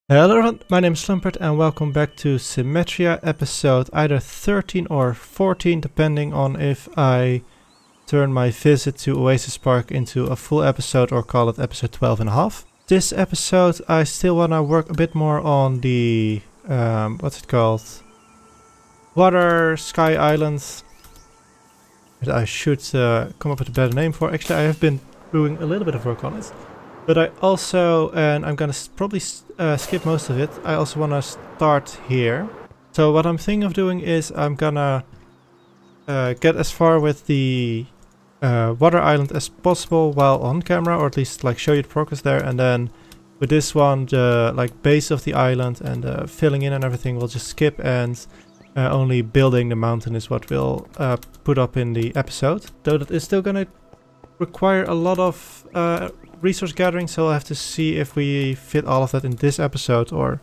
Hello everyone, my name is Slumperd and welcome back to Symmetria episode either 13 or 14 depending on if I turn my visit to Oasis Park into a full episode or call it episode 12 and a half. This episode I still want to work a bit more on the, what's it called? Water Sky Island. I should come up with a better name for. Actually I have been doing a little bit of work on it. But I also, and I'm gonna probably skip most of it, I also want to start here. So what I'm thinking of doing is I'm gonna get as far with the water island as possible while on camera, or at least like show you the progress there, and then with this one, the like base of the island and filling in and everything we'll just skip, and only building the mountain is what we'll put up in the episode. Though that is still gonna require a lot of resource gathering, so I'll have to see if we fit all of that in this episode or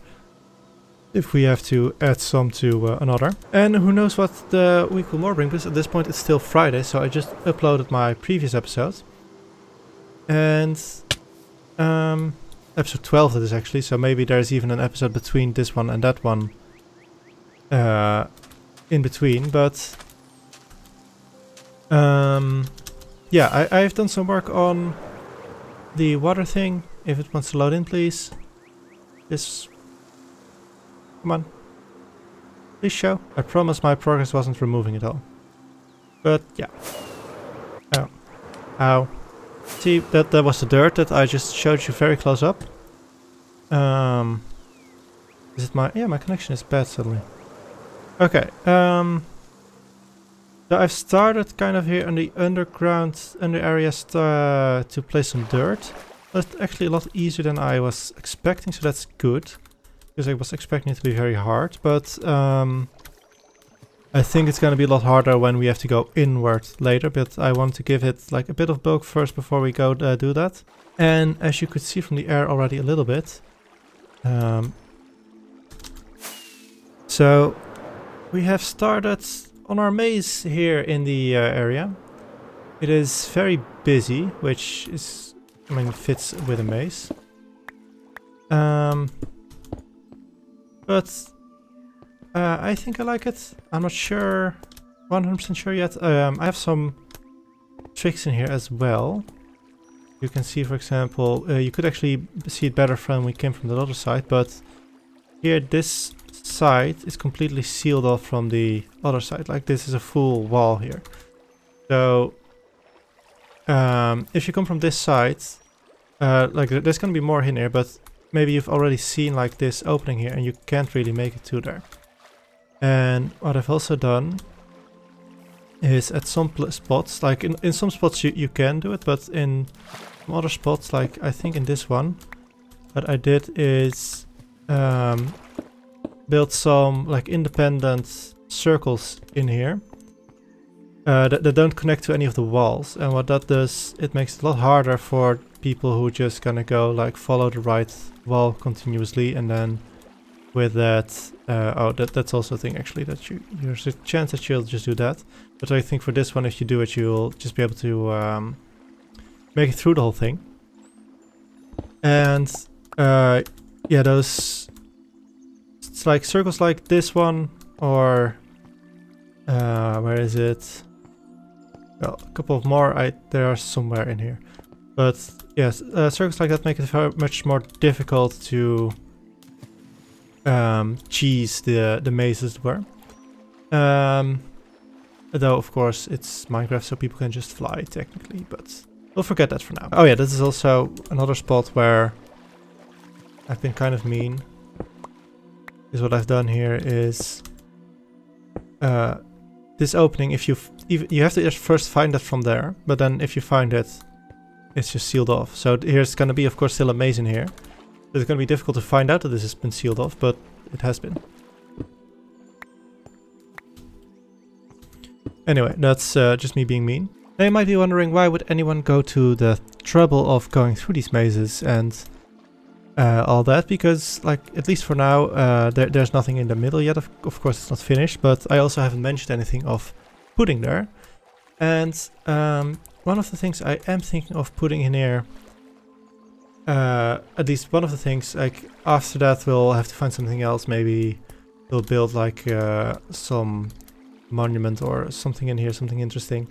if we have to add some to another. And who knows what the week will more bring, because at this point it's still Friday, so I just uploaded my previous episode. And episode 12 that is actually, so maybe there's even an episode between this one and that one in between, but yeah, I've done some work on the water thing. If it wants to load in, please. Just come on. Please show. I promise my progress wasn't removing it all. But yeah. Oh. Ow. See, that was the dirt that I just showed you very close up. Is it my... Yeah, my connection is bad suddenly. Okay. So I've started kind of here in the underground, under areas to place some dirt. That's actually a lot easier than I was expecting, so that's good. Because I was expecting it to be very hard, but I think it's going to be a lot harder when we have to go inward later. But I want to give it like a bit of bulk first before we go do that. And as you could see from the air already a little bit. So we have started on our maze here in the area. It is very busy, which is, I mean, fits with a maze. But I think I like it. I'm not sure, 100% sure yet. I have some tricks in here as well. You can see, for example, you could actually see it better from when we came from the other side, but here this side is completely sealed off from the other side. Like this is a full wall here. So if you come from this side, like there's gonna be more in here, but maybe you've already seen like this opening here and you can't really make it to there. And what I've also done is at some spots, like in some spots you can do it, but in some other spots, like I think in this one, what I did is build some like independent circles in here that don't connect to any of the walls, and what that does, it makes it a lot harder for people who just gonna go like follow the right wall continuously, and then with that that's also a thing actually, that there's a chance that you'll just do that, but I think for this one, if you do it, you'll just be able to make it through the whole thing. And yeah, those, it's like circles like this one, or where is it? Well, a couple of more, they are somewhere in here. But yes, circles like that make it very much more difficult to cheese the maze, as it were. Though of course it's Minecraft, so people can just fly technically, but we'll forget that for now. Oh yeah, this is also another spot where I've been kind of mean. Is what I've done here is this opening, if you have to just first find it from there, but then if you find it, it's just sealed off. So here's gonna be, of course, still a maze in here. It's gonna be difficult to find out that this has been sealed off, but it has been. Anyway, that's just me being mean. Now you might be wondering, why would anyone go to the trouble of going through these mazes and all that? Because, like, at least for now, there's nothing in the middle yet. Of course it's not finished, but I also haven't mentioned anything of pudding there. And one of the things I am thinking of putting in here at least one of the things. Like after that, we'll have to find something else. Maybe we'll build like some monument or something in here, something interesting.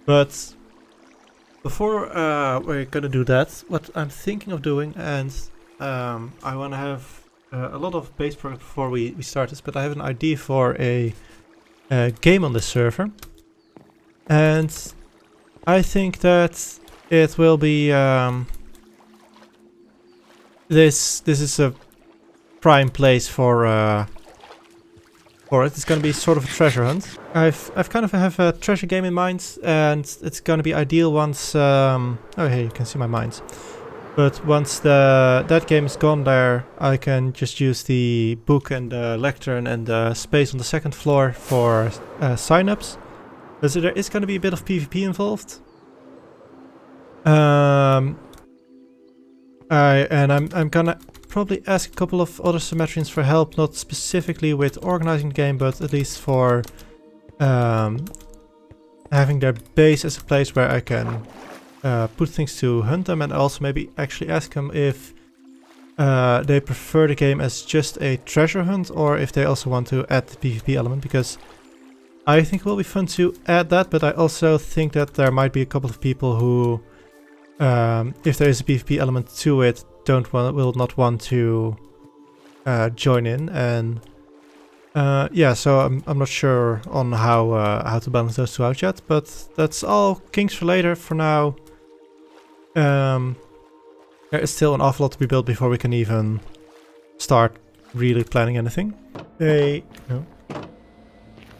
But before we're gonna do that, what I'm thinking of doing, and I want to have a lot of base progress before we start this, but I have an idea for a game on this server, and I think that it will be this is a prime place for it. It's gonna be sort of a treasure hunt. I've kind of have a treasure game in mind, and it's gonna be ideal once oh hey, you can see my mines. But once that game is gone there, I can just use the book and the lectern and the space on the second floor for sign-ups. Because there is going to be a bit of PvP involved. I'm gonna probably ask a couple of other Symmetrians for help, not specifically with organizing the game, but at least for having their base as a place where I can put things to hunt them, and also maybe actually ask them if they prefer the game as just a treasure hunt or if they also want to add the PvP element, because I think it will be fun to add that, but I also think that there might be a couple of people who, if there is a PvP element to it, will not want to join in, and yeah, so I'm not sure on how to balance those two out yet, but that's all kinks for later. For now, there is still an awful lot to be built before we can even start really planning anything. A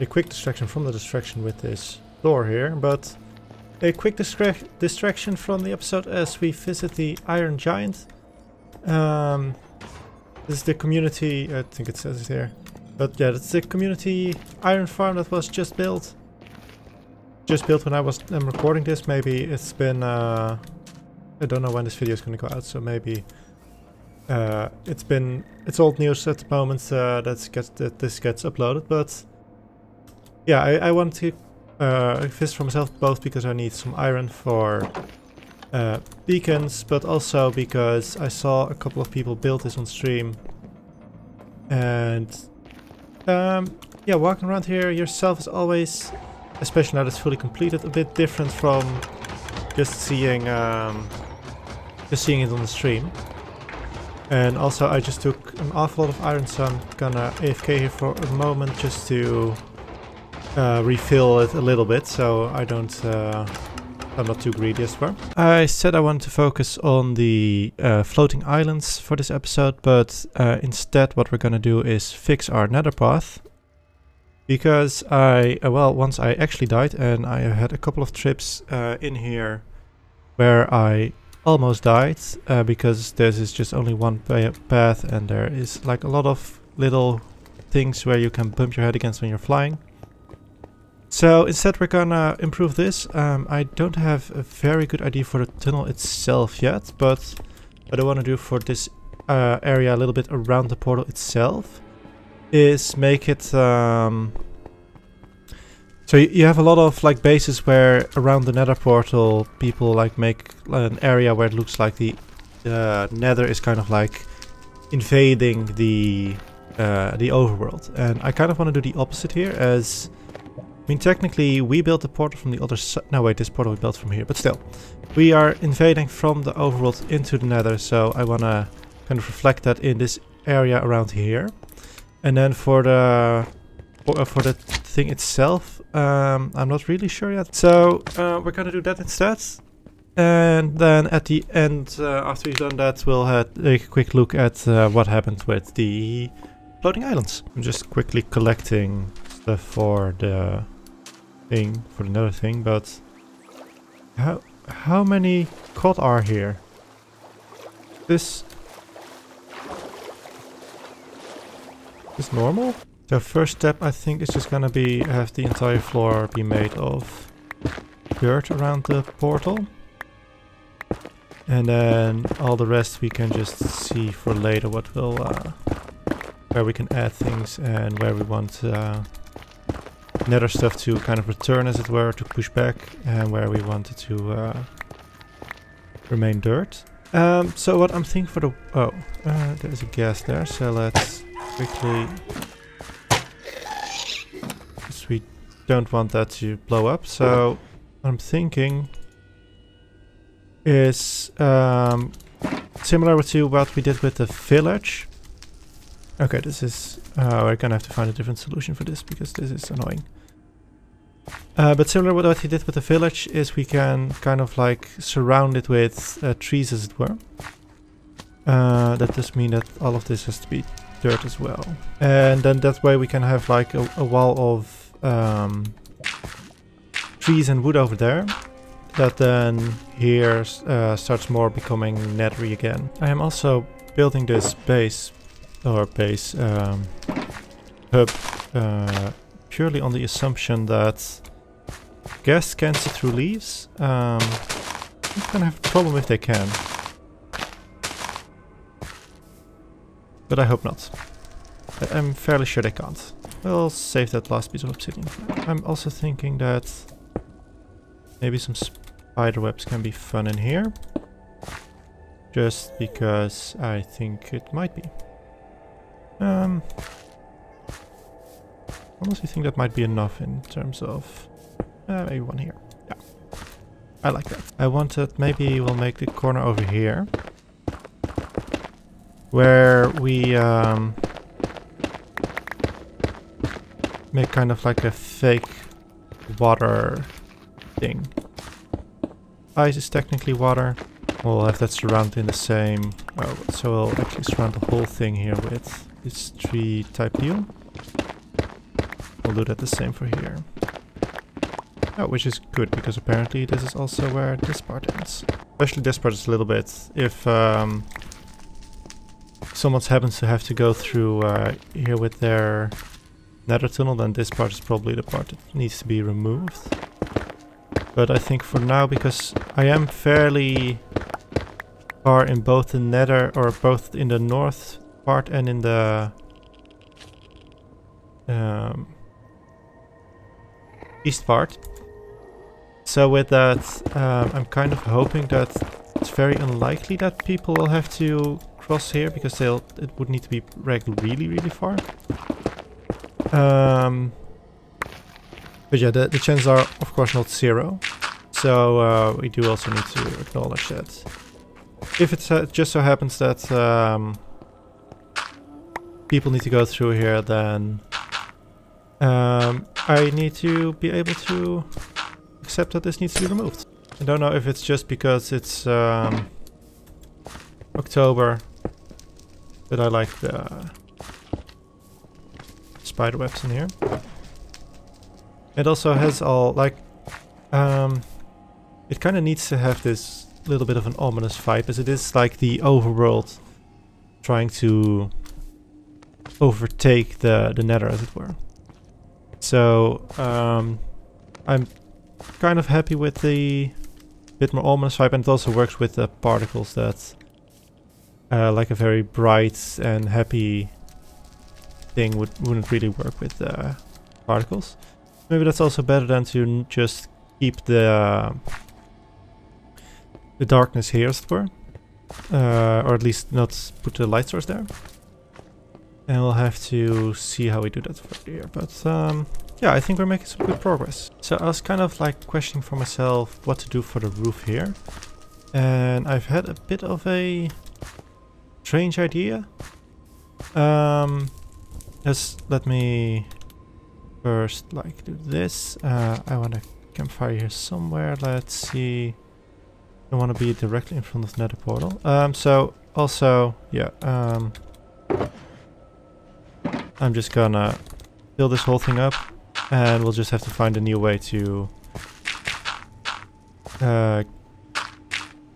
quick distraction from the distraction with this door here, but a quick distraction from the episode as we visit the Iron Giant. This is the community, I think it says it here. But yeah, it's the community iron farm that was just built. Just built when I'm recording this. Maybe it's been I don't know when this video is going to go out, so maybe it's old news at the moment that this gets uploaded. But yeah, I want to visit for myself, both because I need some iron for beacons, but also because I saw a couple of people build this on stream, and yeah, walking around here yourself is always, especially now that it's fully completed, a bit different from just seeing it on the stream. And also I just took an awful lot of iron, so I'm gonna AFK here for a moment just to refill it a little bit, so I don't I'm not too greedy as far. I said I wanted to focus on the floating islands for this episode, but instead what we're gonna do is fix our nether path. Because well, once I actually died, and I had a couple of trips in here where I almost died, because this is just only one path, and there is like a lot of little things where you can bump your head against when you're flying. So instead we're gonna improve this. I don't have a very good idea for the tunnel itself yet, but what I want to do for this area a little bit around the portal itself is make it so you have a lot of like bases where around the nether portal people like make an area where it looks like the nether is kind of like invading the overworld, and I kind of want to do the opposite here. As I mean, technically we built the portal from the other side. No wait, this portal we built from here, but still we are invading from the overworld into the nether, so I want to kind of reflect that in this area around here. And then for the thing itself, I'm not really sure yet. So we're gonna do that instead. And then at the end, after we've done that, we'll take a quick look at what happened with the floating islands. I'm just quickly collecting stuff for the thing, for another thing, but how many cod are here? This is normal. So first step I think is just gonna be have the entire floor be made of dirt around the portal, and then all the rest we can just see for later what will where we can add things and where we want nether stuff to kind of return, as it were, to push back, and where we want it to remain dirt. So what I'm thinking for the... Oh, there's a gas there, so let's quickly... Because we don't want that to blow up, so what I'm thinking is similar to what we did with the village. Okay, this is... we're gonna have to find a different solution for this, because this is annoying. But similar to what he did with the village is we can kind of like surround it with trees, as it were. That does mean that all of this has to be dirt as well. And then that way we can have like a wall of trees and wood over there. That then here starts more becoming nethery again. I am also building this base, or base hub, purely on the assumption that gas can see through leaves. I'm gonna have a problem if they can. But I hope not. I'm fairly sure they can't. We'll save that last piece of obsidian. I'm also thinking that maybe some spider webs can be fun in here. Just because I think it might be. Honestly think that might be enough in terms of maybe one here. Yeah, I like that. I wanted, maybe we'll make the corner over here where we make kind of like a fake water thing. Ice is technically water. We'll have that surrounded in the same... Oh, so we'll actually surround the whole thing here with this tree type deal. We'll do that the same for here. Oh, which is good, because apparently this is also where this part ends. Especially this part is a little bit... If someone happens to have to go through here with their nether tunnel, then this part is probably the part that needs to be removed. But I think for now, because I am fairly far in both the nether, or both in the north part and in the east part. So with that, I'm kind of hoping that it's very unlikely that people will have to cross here, because it would need to be dragged really, really far. But yeah, the chances are, of course, not zero. So we do also need to acknowledge that. If it just so happens that people need to go through here, then I need to be able to accept that this needs to be removed. I don't know if it's just because it's October, but I like the spider webs in here. It also has all like it kind of needs to have this little bit of an ominous vibe, as it is like the overworld trying to overtake the nether, as it were. So I'm kind of happy with the bit more ominous vibe, and it also works with the particles that like a very bright and happy thing wouldn't really work with particles. Maybe that's also better than to just keep the darkness here, as it were. Or at least not put the light source there. And we'll have to see how we do that for here. But yeah, I think we're making some good progress. So I was kind of like questioning for myself what to do for the roof here. And I've had a bit of a strange idea. Just let me first like do this. I want a campfire here somewhere. Let's see. I want to be directly in front of the nether portal. So also, yeah, I'm just gonna fill this whole thing up, and we'll just have to find a new way to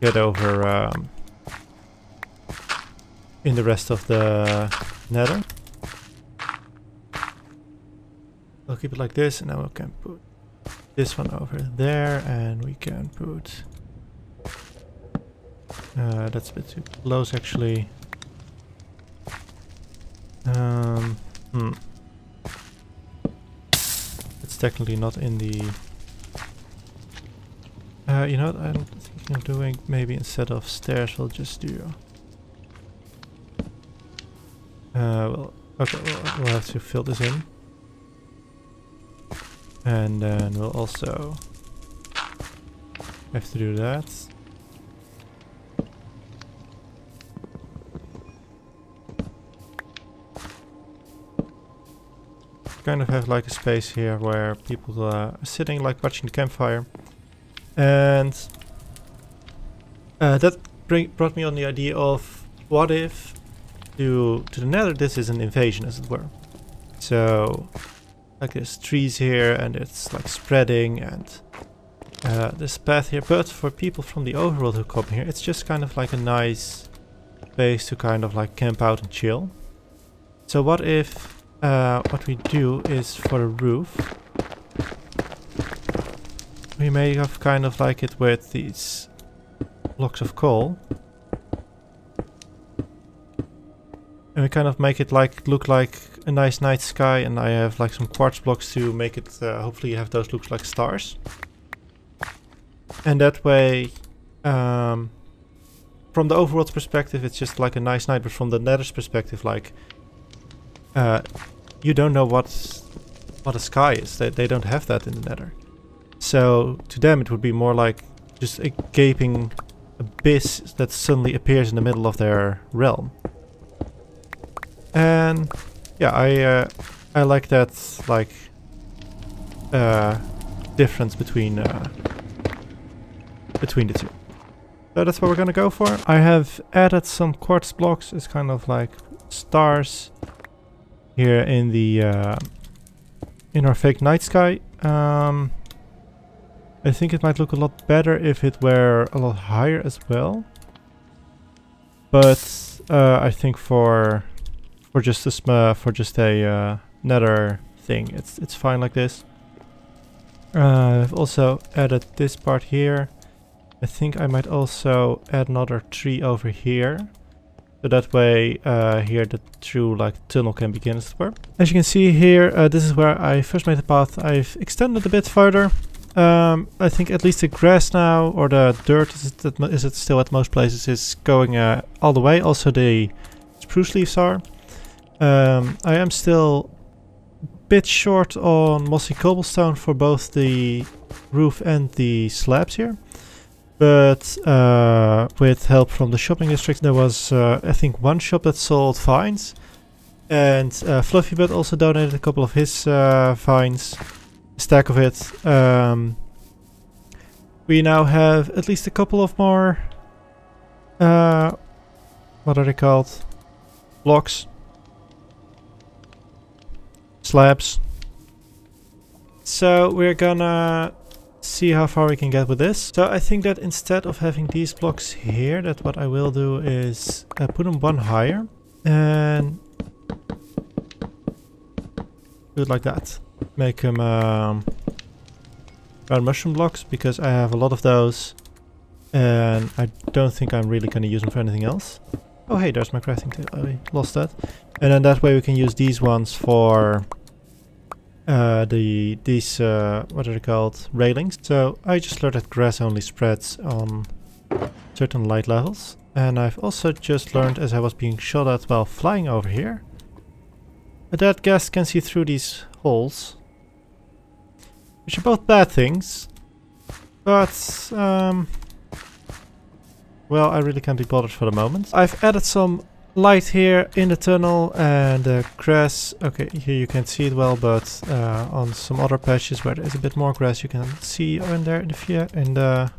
get over in the rest of the nether. We'll keep it like this, and now we can put this one over there, and we can put that's a bit too close, actually. It's technically not in the You know what I'm thinking of doing? Maybe instead of stairs, we'll just do... well, okay, we'll have to fill this in. And then we'll also have to do that. Kind of have like a space here where people are sitting, like watching the campfire. And that brought me on the idea of what if to the nether this is an invasion, as it were. So like there's trees here and it's like spreading, and this path here, but for people from the overworld who come here, it's just kind of like a nice place to kind of like camp out and chill. So what if what we do is for the roof, we may have kind of like it with these blocks of coal. And we kind of make it like look like a nice night sky, and I have like some quartz blocks to make it, hopefully have those look like stars. And that way, from the overworld's perspective, it's just like a nice night, but from the nether's perspective, like, you don't know what a sky is. They don't have that in the nether. So to them it would be more like just a gaping abyss that suddenly appears in the middle of their realm. And yeah, I like that like difference between the two. So that's what we're gonna go for. I have added some quartz blocks as kind of like stars here in the in our fake night sky. I think it might look a lot better if it were a lot higher as well. But I think for just a nether thing, it's fine like this. I've also added this part here. I think I might also add another tree over here. So that way here the true like tunnel can begin, as it were. As you can see here, this is where I first made the path. I've extended a bit further. I think at least the grass now, or the dirt, is it still at most places, is going all the way. Also the spruce leaves are. I am still a bit short on mossy cobblestone for both the roof and the slabs here. But with help from the shopping district, there was I think one shop that sold vines, and Fluffybud also donated a couple of his vines, a stack of it. We now have at least a couple of more, what are they called? Blocks. Slabs. So we're gonna see how far we can get with this. So I think that instead of having these blocks here, that what I will do is put them one higher and do it like that. Make them round mushroom blocks, because I have a lot of those and I don't think I'm really going to use them for anything else. Oh hey, there's my crafting table. I lost that. And then that way we can use these ones for these what are they called, railings. So I just learned that grass only spreads on certain light levels, and I've also just learned, as I was being shot at while flying over here, that gas can see through these holes, which are both bad things, but well, I really can't be bothered for the moment. I've added some light here in the tunnel, and the grass, okay, here you can't see it well, but on some other patches where there's a bit more grass, you can see in there in the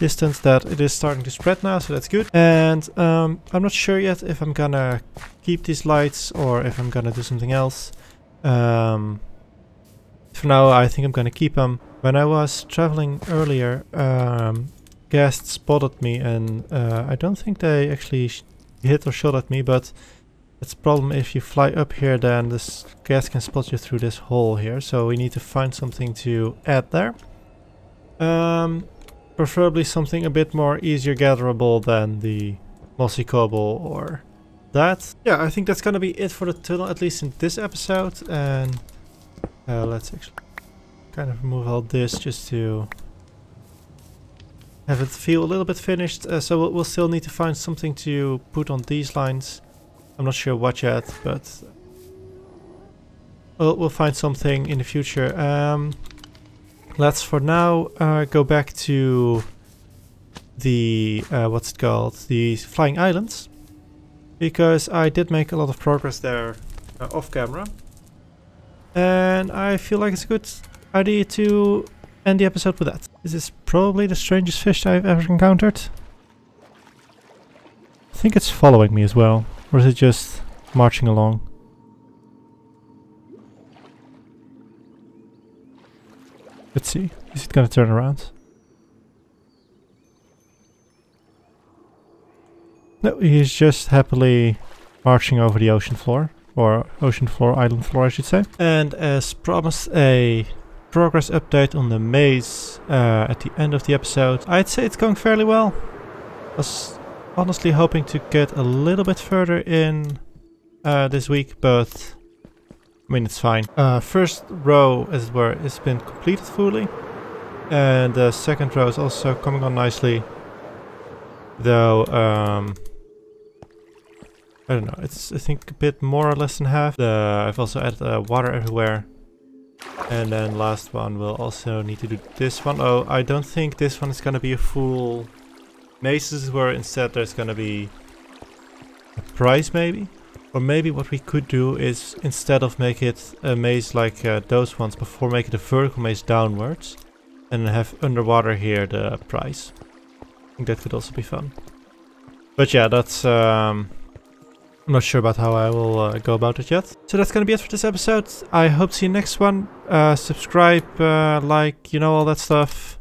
distance that it is starting to spread now, so that's good. And I'm not sure yet if I'm gonna keep these lights or if I'm gonna do something else. For now I think I'm gonna keep them. When I was traveling earlier, guests spotted me, and I don't think they actually hit or shot at me, but it's a problem if you fly up here, then this gas can spot you through this hole here, so we need to find something to add there. Preferably something a bit more easier gatherable than the mossy cobble or that. Yeah, I think that's gonna be it for the tunnel, at least in this episode, and let's actually kind of remove all this just to have it feel a little bit finished, so we'll still need to find something to put on these lines. I'm not sure what yet, but we'll find something in the future. Let's for now go back to the what's it called, the flying islands, because I did make a lot of progress there off camera, and I feel like it's a good idea to end the episode with that. This is probably the strangest fish I've ever encountered. I think it's following me as well, or is it just marching along? Let's see, is it gonna turn around? No, he's just happily marching over the ocean floor, or ocean floor, island floor I should say. And as promised, a progress update on the maze at the end of the episode. I'd say it's going fairly well. I was honestly hoping to get a little bit further in this week, but I mean it's fine. First row, as it were, has been completed fully, and the second row is also coming on nicely. Though I don't know, it's I think a bit more or less than half. I've also added water everywhere. And then last one, we'll also need to do this one. Oh, I don't think this one is gonna be a full maze, where instead there's gonna be a prize maybe. Or maybe what we could do is, instead of make it a maze like those ones before, make it a vertical maze downwards. And have underwater here the prize. I think that could also be fun. But yeah, that's I'm not sure about how I will go about it yet. So that's gonna be it for this episode. I hope to see you next one. Subscribe, like, you know, all that stuff.